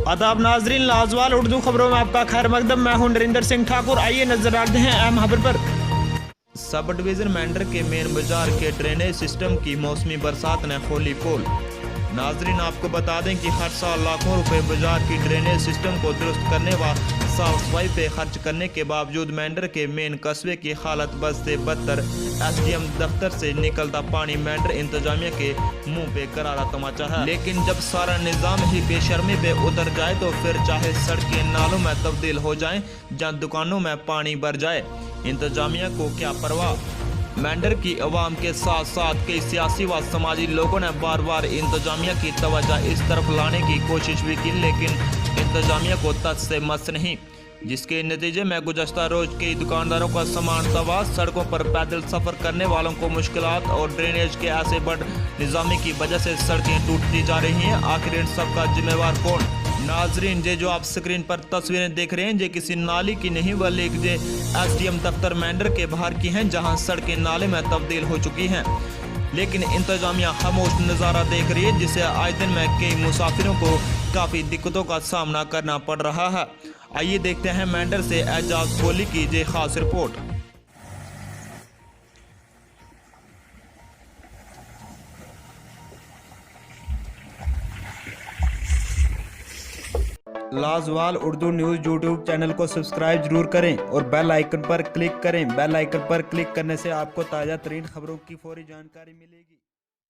आदाब नाजरीन, लाजवाल उर्दू खबरों में आपका खैर मकदम। मैं हूं नरिंदर सिंह ठाकुर। आइए नजर डालते हैं अहम खबर पर। सब डिवीजन मेंढर के मेन बाजार के ड्रेनेज सिस्टम की मौसमी बरसात ने खोली पोल। नाजरीन, आपको बता दें कि हर साल लाखों रुपए बाजार की ड्रेनेज सिस्टम को दुरुस्त करने व साफ सफाई पे खर्च करने के बावजूद मेंढर के मेन कस्बे की हालत बद से बदतर। SDM दफ्तर से निकलता पानी मेंढर इंतजामिया के मुंह पे करारा तमाचा है। लेकिन जब सारा निज़ाम ही बेशर्मी पे उतर जाए तो फिर चाहे सड़कें नालों में तब्दील हो जाएं या दुकानों में पानी भर जाए, इंतजामिया को क्या परवाह। मेंढर की अवाम के साथ साथ कई सियासी व समाजी लोगों ने बार बार इंतजामिया की तवज्जो इस तरफ लाने की कोशिश भी की, लेकिन इंतजामिया को तस से मस नहीं, जिसके नतीजे में गुज़श्ता रोज कई दुकानदारों का सामान तबाह, सड़कों पर पैदल सफ़र करने वालों को मुश्किलात और ड्रेनेज के ऐसे बड़ निज़ामी की वजह से सड़कें टूटती जा रही हैं। आखिर इन सब का जिम्मेवार कौन। नाजरीन, जो आप स्क्रीन पर तस्वीरें देख रहे हैं ये किसी नाली की नहीं बल्कि SDM दफ्तर मेंढर के बाहर की हैं, जहां सड़कें नाले में तब्दील हो चुकी हैं, लेकिन इंतजामिया खामोश नज़ारा देख रही है, जिससे आए दिन में कई मुसाफिरों को काफ़ी दिक्कतों का सामना करना पड़ रहा है। आइए देखते हैं मेंढर से एजाज कोहली की ये खास report. Lajawal Urdu news YouTube channel को सब्सक्राइब जरूर करें और बेल आइकन पर क्लिक करें। बेल आइकन पर क्लिक करने से आपको ताज़ा तरीन खबरों की फौरी जानकारी मिलेगी।